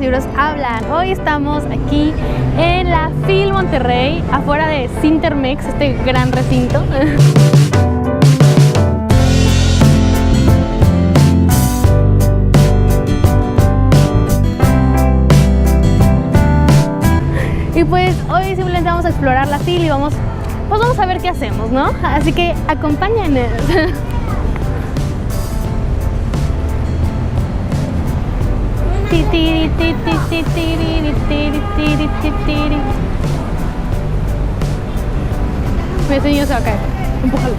libros hablan. Hoy estamos aquí en la Fil Monterrey, afuera de Cintermex, este gran recinto. Y pues hoy simplemente vamos a explorar la Fil y vamos a ver qué hacemos, ¿no? Así que acompáñenos. Mi señor se va a caer. Empújalo.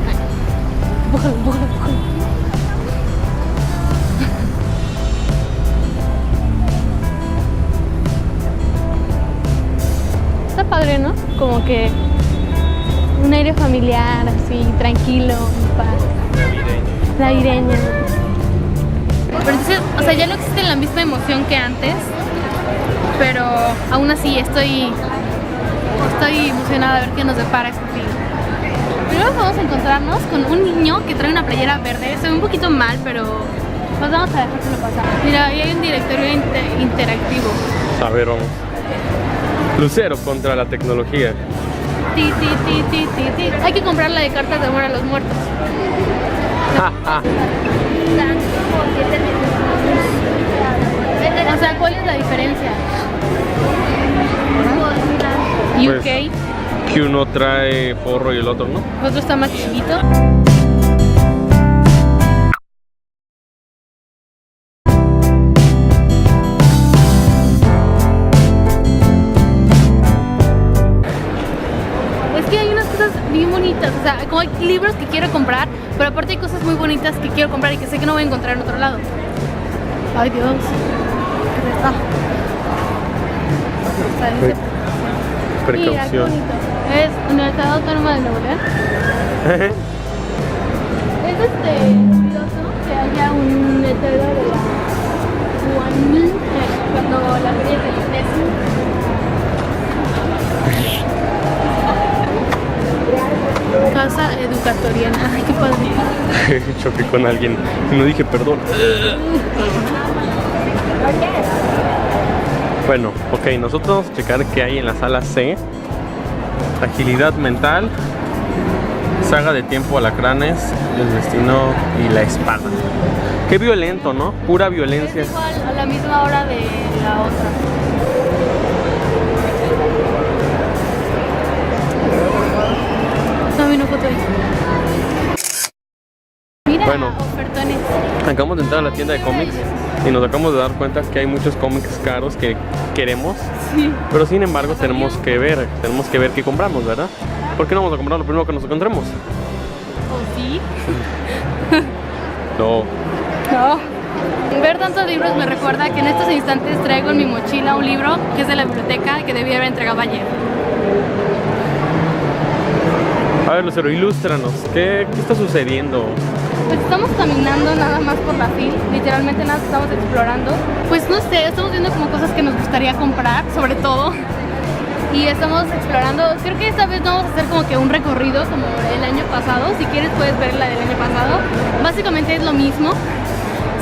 Empújalo. Está padre, ¿no? Como que un aire familiar, así, tranquilo, en paz. Navideña. Pero entonces, o sea, ya no existe la misma emoción que antes, pero aún así estoy emocionada de ver qué nos depara este film. Primero vamos a encontrarnos con un niño que trae una playera verde. Se ve un poquito mal, pero pues vamos a dejárselo pasar. Mira, ahí hay un directorio interactivo. A ver, vamos. Lucero contra la tecnología. Hay que comprar la de cartas de amor a los muertos. O sea, ¿cuál es la diferencia? Pues, UK. Que uno trae porro y el otro no. El otro está más chiquito. Es que hay unas cosas bien bonitas, o sea, como hay libros que quiero comprar, pero aparte hay cosas muy bonitas que quiero comprar y que sé que no voy a encontrar en otro lado. Ay, Dios. ¿Qué es esto? Precaución. Mira, qué es Universidad Autónoma de Nuevo León. Es curioso que haya un letrero de la UAM cuando la feria es del INESI. Casa educatoriana. Ay, qué padre. Choqué con alguien y no dije perdón. Bueno, ok, nosotros vamos a checar qué hay en la sala C. Agilidad mental, saga de tiempo alacranes, el destino y la espada. Qué violento, ¿no? Pura violencia. Es igual a la misma hora de la otra. No, no foto ahí. Mira, bueno, ofertones. Acabamos de entrar a la tienda de cómics y nos acabamos de dar cuenta que hay muchos cómics caros que queremos, sí. Pero sin embargo tenemos que ver qué compramos, ¿verdad? ¿Por qué no vamos a comprar lo primero que nos encontremos? ¿O sí? No. Ver tantos libros me recuerda que en estos instantes traigo en mi mochila un libro que es de la biblioteca y que debí haber entregado ayer. A ver, Lucero, ilústranos. ¿Qué está sucediendo? Pues estamos caminando nada más por la Fil, literalmente nada, estamos explorando. Pues no sé, estamos viendo como cosas que nos gustaría comprar, sobre todo. Y estamos explorando, creo que esta vez no vamos a hacer como que un recorrido como el año pasado. Si quieres puedes ver la del año pasado. Básicamente es lo mismo,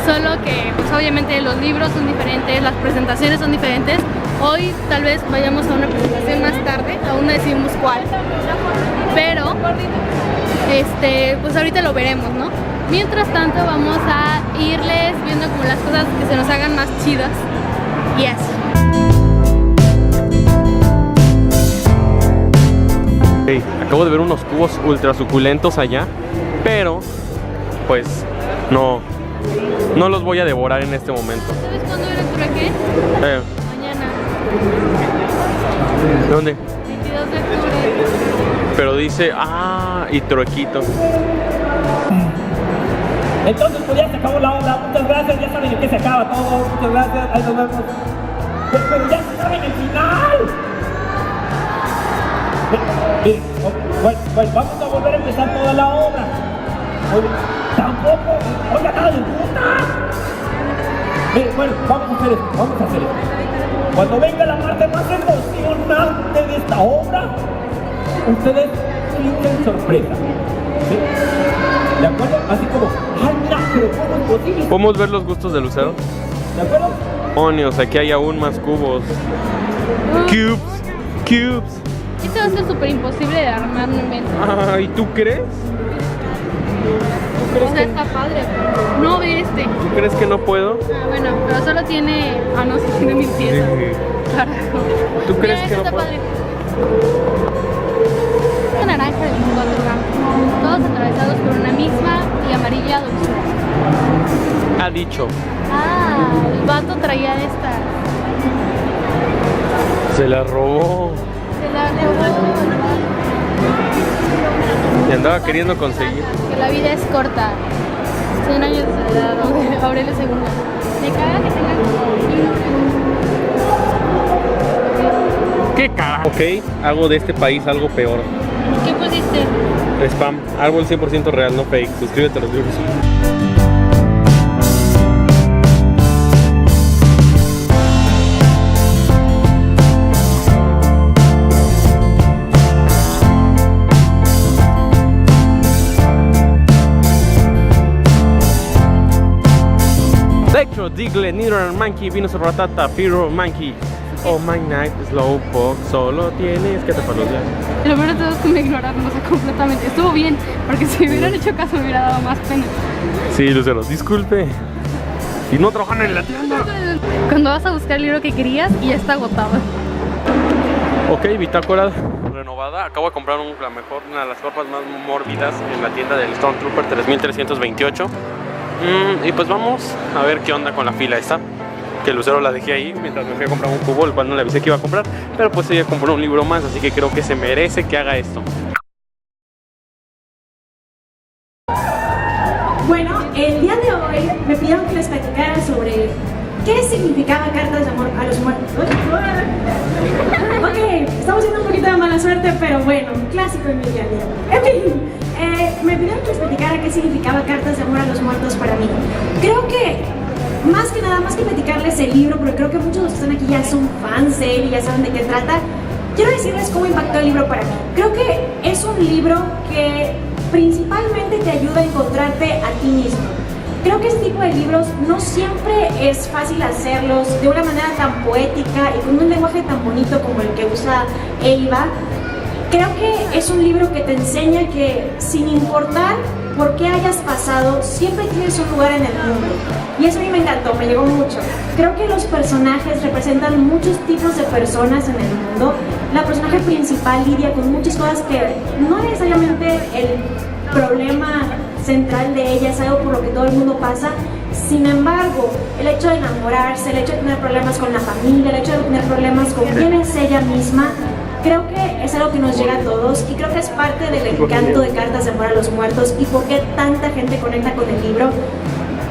solo que pues obviamente los libros son diferentes, las presentaciones son diferentes. Hoy tal vez vayamos a una presentación más tarde, aún no decidimos cuál. Pero, pues ahorita lo veremos, ¿no? Mientras tanto vamos a irles viendo como las cosas que se nos hagan más chidas. Y así. Hey, acabo de ver unos cubos ultra suculentos allá, pero pues no los voy a devorar en este momento. ¿Sabes cuándo era el trueque? Mañana. ¿Dónde? 22 de octubre. Pero dice, y truequito. Entonces pues ya se acabó la obra, muchas gracias, ya saben en qué se acaba todo, muchas gracias, ahí nos vemos. Pero ya saben el final. Pues vamos a volver a empezar toda la obra. Oye, tampoco, oiga, nada de puta. Bueno, vamos a hacer esto, Cuando venga la parte más emocionante de esta obra, ustedes sienten sorpresa, ¿sí? ¿De acuerdo? Así como, ay mira, pero ¿cómo es posible? ¿Podemos ver los gustos de Lucero? ¿De acuerdo? Demonios, aquí hay aún más cubos. Cubes. Este va a ser súper imposible de armar, no invento. Ay, ¿tú crees? O sea, está padre. No, ve este. ¿Tú crees que no puedo? Bueno, pero solo tiene... no, sí tiene 1000 piezas. Carajo. ¿Tú crees Mira, que no está puedo? padre. Una naranja de 24 gramos. Todos atravesados por una misma y amarilla dulzura. Ha dicho. El vato traía estas. Se la robó. Se la robó. Y andaba queriendo conseguir. Que la vida es corta. 100 años de edad, Aurelio II. Me caga que tengan como... ¿Qué carajo? Ok, hago de este país algo peor. ¿Qué pusiste? Spam, árbol 100% real, no fake. Suscríbete a los libros. Electro, Digle, Needle Monkey, Venus Ratata, Pyro Monkey. Oh my night, Slowpoke, solo tienes que tapar los días. Lo peor de todo es que me ignoraron, o sea, completamente. Estuvo bien, porque si hubieran hecho caso me hubiera dado más pena. Sí, Lucero, disculpe. Y no trabajan en la tienda. Cuando vas a buscar el libro que querías y ya está agotado. Ok, bitácora renovada. Acabo de comprar una de las papas más mórbidas en la tienda del Stormtrooper 3328. Y pues vamos a ver qué onda con la fila esta. Que Lucero la dejé ahí mientras me fui a comprar un cubo, el cual no le avisé que iba a comprar. Pero pues ella compró un libro más, así que creo que se merece que haga esto. Bueno, el día de hoy me pidieron que les platicara sobre qué significaba cartas de amor a los muertos. Ok, estamos haciendo un poquito de mala suerte, pero bueno, clásico en mi día a día. En fin, me pidieron que les platicara qué significaba cartas de amor a los muertos para mí. Creo que más que nada, más que platicarles el libro, porque creo que muchos de los que están aquí ya son fans de él y ya saben de qué trata, quiero decirles cómo impactó el libro para mí. Creo que es un libro que principalmente te ayuda a encontrarte a ti mismo. Creo que este tipo de libros no siempre es fácil hacerlos de una manera tan poética y con un lenguaje tan bonito como el que usa Ava. Creo que es un libro que te enseña que sin importar por qué hayas pasado, siempre tienes un lugar en el mundo. Y eso a mí me encantó, me llegó mucho. Creo que los personajes representan muchos tipos de personas en el mundo. La personaje principal lidia con muchas cosas que no necesariamente el problema central de ella es algo por lo que todo el mundo pasa. Sin embargo, el hecho de enamorarse, el hecho de tener problemas con la familia, el hecho de tener problemas con quién es ella misma, creo que es algo que nos llega a todos y creo que es parte del encanto de Cartas de Amor a los Muertos y por qué tanta gente conecta con el libro.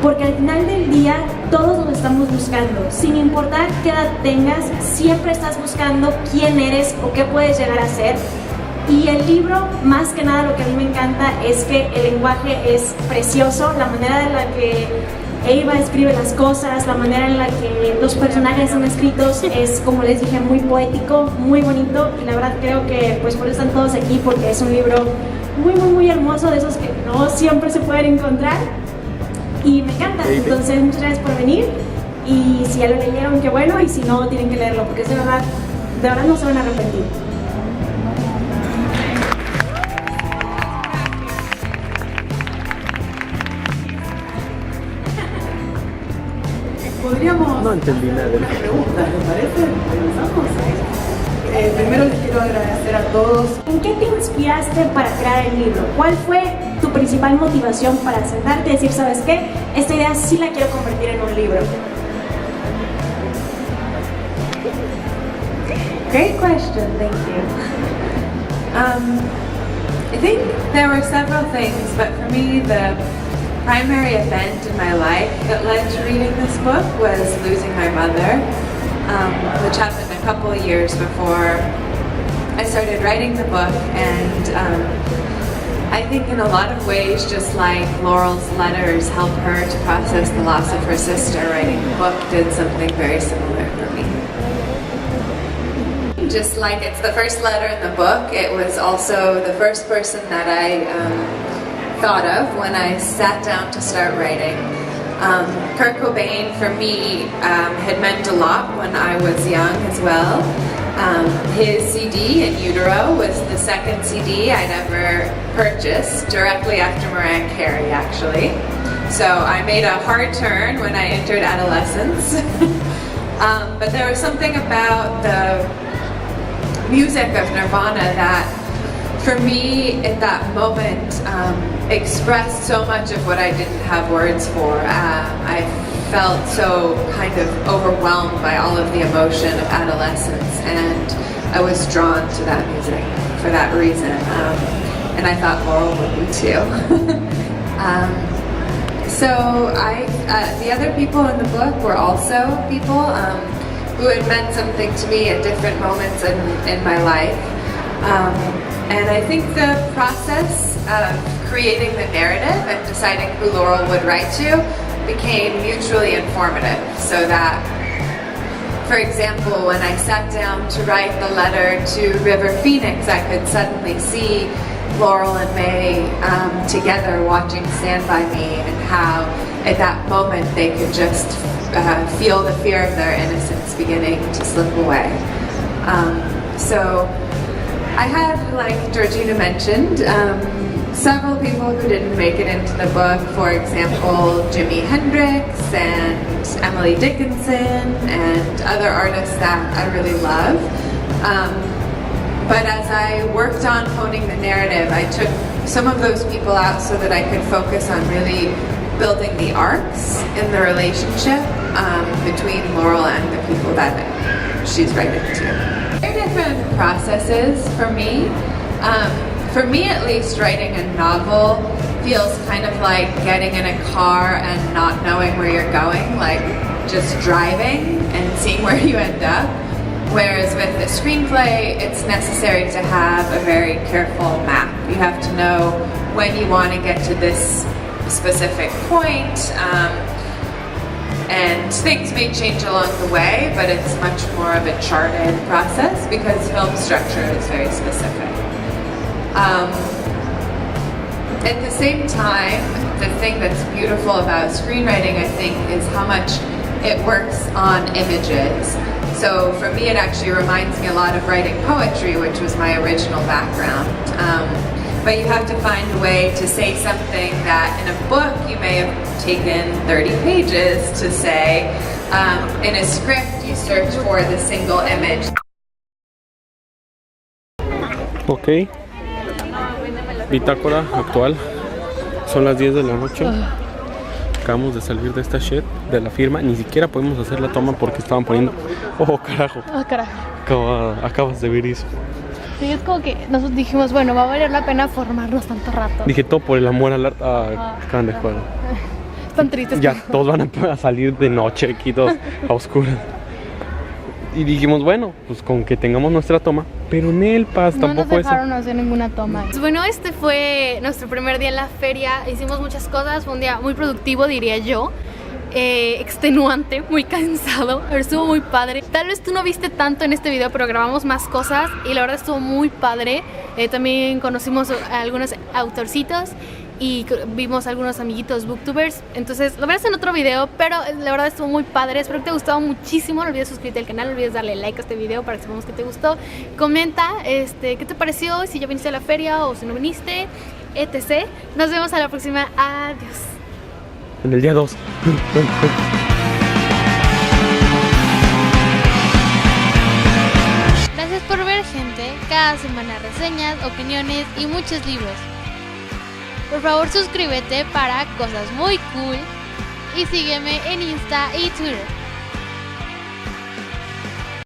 Porque al final del día todos nos estamos buscando, sin importar qué edad tengas, siempre estás buscando quién eres o qué puedes llegar a ser. Y el libro, más que nada, lo que a mí me encanta es que el lenguaje es precioso, la manera en la que Ava escribe las cosas, la manera en la que los personajes son escritos es, como les dije, muy poético, muy bonito y la verdad creo que pues por eso están todos aquí, porque es un libro muy hermoso, de esos que no siempre se pueden encontrar y me encanta. Entonces muchas gracias por venir y si ya lo leyeron, qué bueno, y si no, tienen que leerlo porque es de verdad no se van a arrepentir. Podríamos No entendí nada. hacer unas preguntas, ¿les parece? Empezamos. Primero les quiero agradecer a todos. ¿En qué te inspiraste para crear el libro? ¿Cuál fue tu principal motivación para sentarte y decir, ¿sabes qué? Esta idea sí la quiero convertir en un libro. Great question, thank you. I think there were several things, but for me the primary event in my life that led to reading this book was losing my mother, which happened a couple of years before I started writing the book. And I think in a lot of ways, just like Laurel's letters helped her to process the loss of her sister, writing the book did something very similar for me. Just like it's the first letter in the book, it was also the first person that I thought of when I sat down to start writing. Kurt Cobain, for me, had meant a lot when I was young as well. His CD, In Utero, was the second CD I'd ever purchased, directly after Mariah Carey, actually. So I made a hard turn when I entered adolescence. But there was something about the music of Nirvana that, for me, at that moment, expressed so much of what I didn't have words for. I felt so kind of overwhelmed by all of the emotion of adolescence, and I was drawn to that music for that reason. And I thought Laurel would be too. So the other people in the book were also people who had meant something to me at different moments in my life. And I think the process of creating the narrative and deciding who Laurel would write to became mutually informative, so that, for example, when I sat down to write the letter to River Phoenix, I could suddenly see Laurel and May together watching Stand By Me, and how at that moment they could just feel the fear of their innocence beginning to slip away. So I had, like Georgina mentioned, several people who didn't make it into the book. For example, Jimi Hendrix and Emily Dickinson and other artists that I really love. But as I worked on honing the narrative, I took some of those people out so that I could focus on really building the arcs in the relationship between Laurel and the people that she's writing to. There are different processes for me. For me, at least, writing a novel feels kind of like getting in a car and not knowing where you're going, like just driving and seeing where you end up. Whereas with a screenplay, it's necessary to have a very careful map. You have to know when you want to get to this specific point, and things may change along the way, but it's much more of a charted process because film structure is very specific. At the same time, the thing that's beautiful about screenwriting, I think, is how much it works on images. So for me, it actually reminds me a lot of writing poetry, which was my original background. But you have to find a way to say something that in a book you may have taken 30 pages to say. In a script, you search for the single image. Ok. Bitácora actual. Son las 10 de la noche. Acabamos de salir de esta shit, de la firma. Ni siquiera podemos hacer la toma porque estaban poniendo... ¡Oh, carajo! Oh, carajo. Acabas de ver eso. Sí, es como que nosotros dijimos, bueno, va a valer la pena formarnos tanto rato. Dije todo por el amor al arte. Acaban de jugar. Están tristes. Ya, todos van a salir de noche aquí, todos a oscuras. Y dijimos, bueno, pues con que tengamos nuestra toma, pero en el paz no tampoco nos dejaron eso. hacer ninguna toma. Pues bueno, este fue nuestro primer día en la feria. Hicimos muchas cosas, fue un día muy productivo, diría yo. Extenuante, muy cansado, pero estuvo muy padre. Tal vez tú no viste tanto en este video, pero grabamos más cosas y la verdad estuvo muy padre. También conocimos a algunos autorcitos y vimos a algunos amiguitos booktubers. Entonces lo verás en otro video, pero la verdad estuvo muy padre. Espero que te haya gustado muchísimo. No olvides suscribirte al canal, no olvides darle like a este video para que sepamos que te gustó. Comenta qué te pareció, si ya viniste a la feria o si no viniste, etc. Nos vemos a la próxima. Adiós. En el día 2. Gracias por ver, gente. Cada semana reseñas, opiniones y muchos libros. Por favor, suscríbete para cosas muy cool y sígueme en Insta y Twitter.